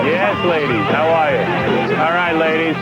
Yes, ladies. How are you? All right, ladies.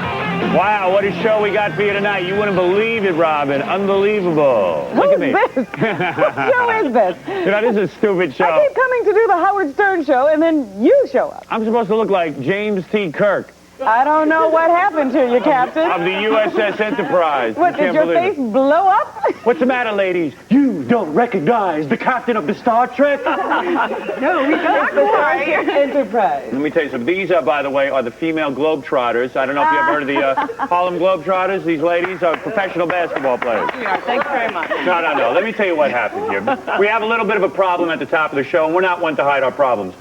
Wow, what a show we got for you tonight. You wouldn't believe it, Robin. Unbelievable. Look at me. Who's this? What show is this? You know, this is a stupid show. I keep coming to do the Howard Stern show, and then you show up. I'm supposed to look like James T. Kirk. I don't know what happened to you, Captain. Of the USS Enterprise. What, did your face blow up? What's the matter, ladies? You don't recognize the captain of the Star Trek? No, we don't. The Star Trek Enterprise. Let me tell you something. These, by the way, are the female Globetrotters. I don't know if you ever heard of the Harlem Globetrotters. These ladies are professional basketball players. Thanks very much. No. Let me tell you what happened here. We have a little bit of a problem at the top of the show, and we're not one to hide our problems.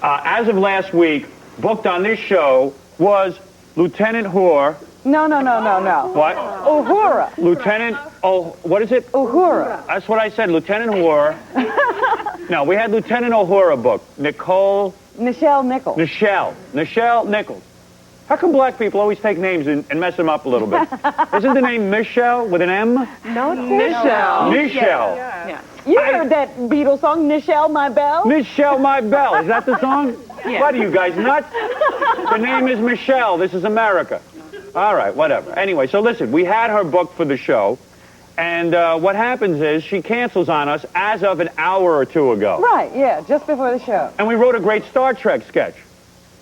As of last week, booked on this show was Lieutenant Hoare. No. What? Uhura. Lieutenant, what is it? Uhura. That's what I said, Lieutenant Hoare. No, we had Lieutenant Uhura booked. Nichelle Nichols. How come black people always take names and mess them up a little bit? Isn't the name Michelle with an M? No, it's Nichelle. Nichelle. Yeah. You heard that Beatles song, Nichelle, My Belle? Nichelle, My Belle. Is that the song? Yeah. What are you guys, nuts? The name is Michelle. This is America. All right, whatever. Anyway, so listen, we had her booked for the show, and what happens is she cancels on us as of an hour or two ago. Right, yeah, just before the show. And we wrote a great Star Trek sketch.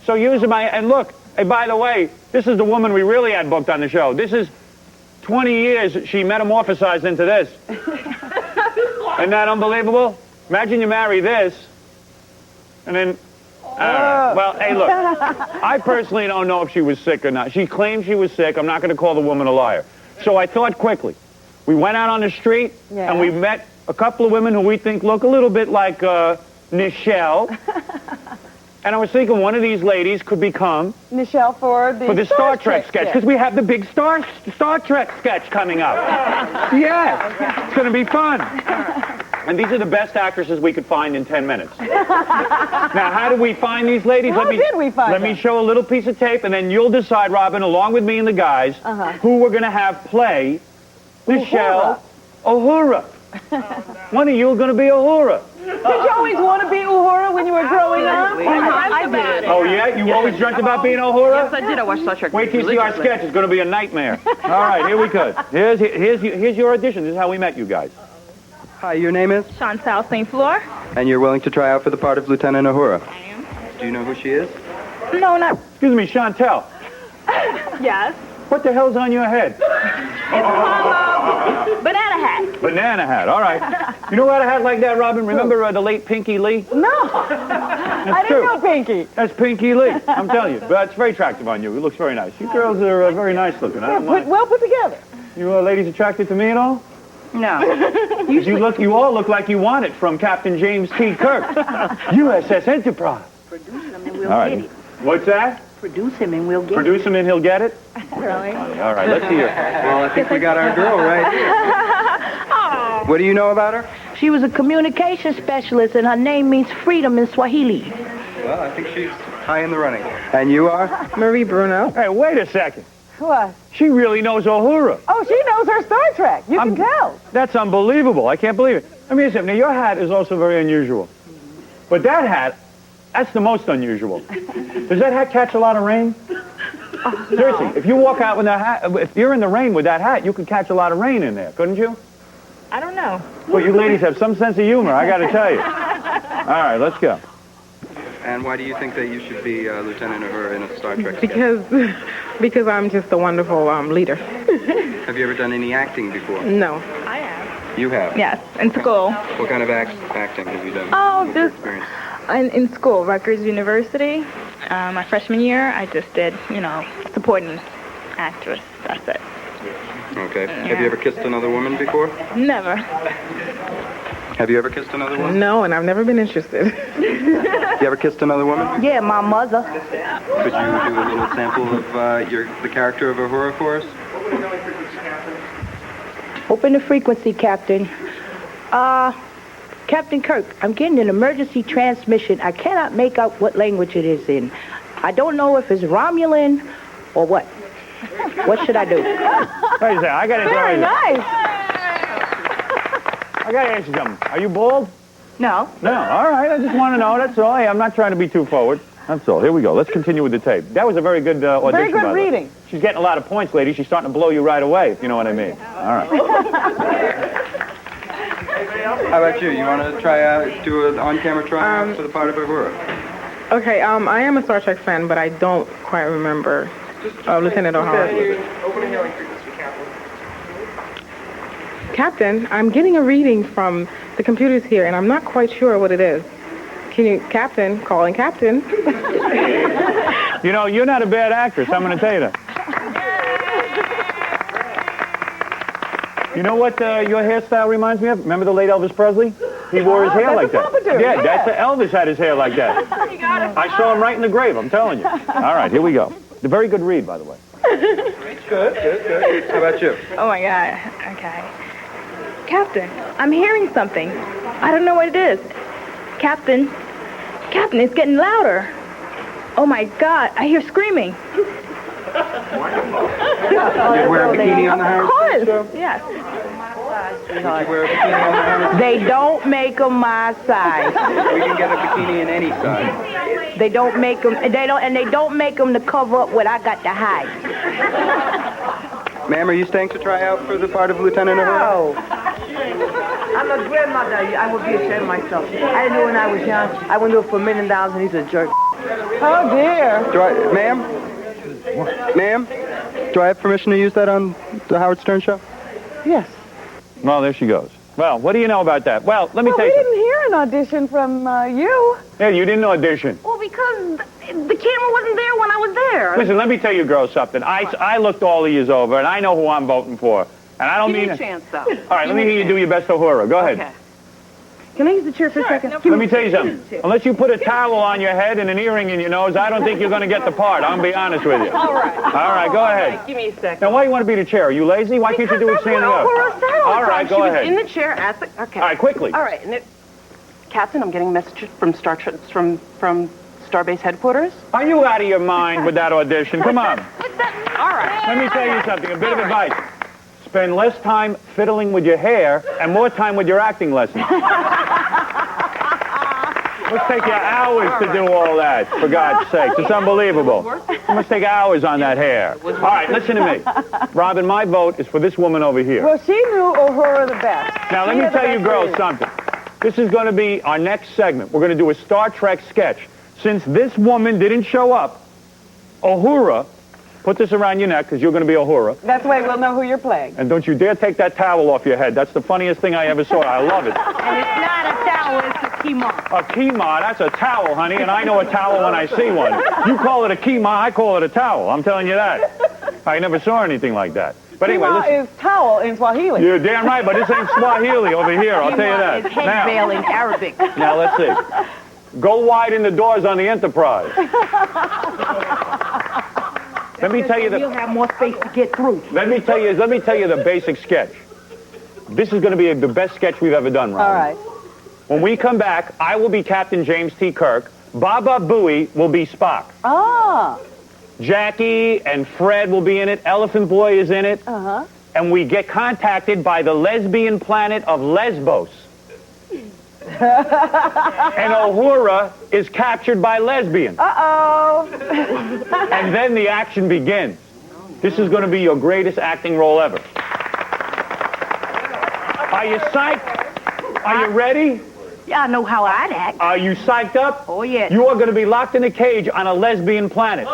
So using and look, hey, by the way, this is the woman we really had booked on the show. This is 20 years she metamorphosized into this. Isn't that unbelievable? Imagine you marry this, and then... well, hey, look, I personally don't know if she was sick or not. She claimed she was sick. I'm not going to call the woman a liar. So I thought quickly. We went out on the street, and we met a couple of women who we think look a little bit like Nichelle. And I was thinking one of these ladies could become... Nichelle for the Star Trek sketch, because we have the big Star Trek sketch coming up. Yeah, it's going to be fun. And these are the best actresses we could find in 10 minutes. Now, how did we find these ladies? How did we find them? Let me show a little piece of tape, and then you'll decide, Robin, along with me and the guys, who we're going to have play Nichelle Uhura. One of you are going to be Uhura. Did you always want to be Uhura when you were growing up? I did. Oh, yeah? You always dreamt about being Uhura? Yes, I did. I watched Star Trek. Wait till you see our sketch. It's going to be a nightmare. All right, here we go. Here's your audition. This is how we met you guys. Hi, your name is? Chantal St. Fleur. And you're willing to try out for the part of Lieutenant Uhura? I am. Do you know who she is? No, not. Excuse me, Chantel. Yes. What the hell's on your head? Banana hat. Banana hat. All right. You know what a hat like that, Robin? Remember the late Pinky Lee? No. I didn't know Pinky. That's Pinky Lee. I'm telling you. But it's very attractive on you. It looks very nice. You girls are very nice looking. I don't mind. Well put together. You ladies attracted to me at all? No. You all look like you want it from Captain James T. Kirk. USS Enterprise. Produce him and we'll All right. get it. What's that? Produce him and we'll get Produce him and he'll get it? Really? All right, let's hear it. Well, I think we got our girl right here. What do you know about her? She was a communication specialist, and her name means freedom in Swahili. Well, I think she's high in the running. And you are? Marie Bruno. Hey, wait a second. What? She really knows Uhura. Oh, she knows her Star Trek. You can tell. That's unbelievable. I can't believe it. Let me say, now your hat is also very unusual. But that hat, that's the most unusual. Does that hat catch a lot of rain? Oh, Seriously, if you walk out with that hat, if you're in the rain with that hat, you could catch a lot of rain in there, couldn't you? I don't know. Well, you ladies have some sense of humor, I got to tell you. All right, let's go. And why do you think that you should be Lieutenant Uhura in a Star Trek sketch? Because I'm just a wonderful leader. Have you ever done any acting before? No. I have. You have? Yes, in school. What kind of acting have you done? Oh, What's your just experience? in school, Rutgers University. My freshman year, I just did, supporting actress. That's it. Okay. Have you ever kissed another woman before? Never. Have you ever kissed another woman? No, and I've never been interested. You ever kissed another woman? Yeah, my mother. Could you do a little sample of the character of Uhura for us? Open the frequency, Captain. Captain Kirk, I'm getting an emergency transmission. I cannot make out what language it is in. I don't know if it's Romulan or what. What should I do? Wait a second. I got to Very nice. I got to ask you something. Are you bald? No. No. All right. I just want to know. That's all. Hey, I'm not trying to be too forward. That's all. Here we go. Let's continue with the tape. That was a very good audition. Very good by the way. reading. She's getting a lot of points, lady. She's starting to blow you right away, if you know what I mean. All right. How about you? You want to try out, do an on-camera tryout for the part of Uhura? Okay, I am a Star Trek fan, but I don't quite remember Lieutenant O'Hara. Captain, I'm getting a reading from the computers here, and I'm not quite sure what it is. Can you, Captain, calling Captain? You know, you're not a bad actress. I'm going to tell you that. You know what your hairstyle reminds me of? Remember the late Elvis Presley? He wore his hair like that. Yeah, that's Elvis had his hair like that. I saw him right in the grave, I'm telling you. All right, here we go. A very good read, by the way. Good. How about you? Oh my God. Okay. Captain, I'm hearing something. I don't know what it is. Captain, it's getting louder. Oh my God, I hear screaming. You wear a bikini on the Howard Stern show? Yes. Did you wear a bikini on the Howard Stern? They don't make them my size. We can get a bikini in any size. They don't make them. They don't make them to cover up what I got to hide. Ma'am, are you staying to try out for the part of Lieutenant Uhura? No. I'm a grandmother. I would be ashamed of myself. I didn't do it when I was young. I wouldn't do it for $1 million, and he's a jerk. Oh, dear. Ma'am, do I have permission to use that on the Howard Stern show? Yes. Well, there she goes. Well, what do you know about that? Well, let me tell We you didn't hear an audition from you. Yeah, you didn't audition. Well, because the camera wasn't there when I was there. Listen, let me tell you girls something. I looked all of yous over, and I know who I'm voting for. And I don't Give mean... me a chance, though. All right, let me hear you do your best Uhura. Go ahead. Okay. Can I use the chair for a second? Let me tell you something. Unless you put a towel on your head and an earring in your nose, I don't think you're going to get the part. I'm going to be honest with you. All right. All right, go ahead. Give me a second. Now, why do you want to be the chair? Are you lazy? Why can't you do it standing up? All right, go ahead. She was in the chair at the... Okay. All right, quickly. All right. And Captain, I'm getting a message from from Starbase headquarters. Are you out of your mind with that audition? Come on. All right. Let me tell you something, a bit of advice. Spend less time fiddling with your hair and more time with your acting lessons. Let's take you hours to do all that, for God's sake. It's unbelievable. It must take hours on that hair. All right, listen to me. Robin, my vote is for this woman over here. Well, she knew Uhura the best. Now, let me tell you girls something. This is going to be our next segment. We're going to do a Star Trek sketch. Since this woman didn't show up, Uhura, put this around your neck because you're going to be Uhura. That's the way we'll know who you're playing. And don't you dare take that towel off your head. That's the funniest thing I ever saw. I love it. And it's not a towel, it's a kima. A kima, that's a towel, honey, and I know a towel when I see one. You call it a kima, I call it a towel. I'm telling you that. I never saw anything like that. But anyway, Kima listen. is towel in Swahili. You're damn right, but this ain't Swahili over here, I'll tell you that. It's head veil in Arabic. Now, let's see. Go wide in the doors on the Enterprise. Let me tell you You'll have more space to get through. Let me tell you the basic sketch. This is going to be the best sketch we've ever done, Robin. All right. When we come back, I will be Captain James T. Kirk. Baba Booey will be Spock. Ah. Jackie and Fred will be in it. Elephant Boy is in it. Uh-huh. And we get contacted by the lesbian planet of Lesbos. And Uhura is captured by lesbians. Uh-oh. And then the action begins. This is going to be your greatest acting role ever. Are you psyched? Are you ready? Yeah, I know how I'd act. Are you psyched up? Oh, yes. You are going to be locked in a cage on a lesbian planet.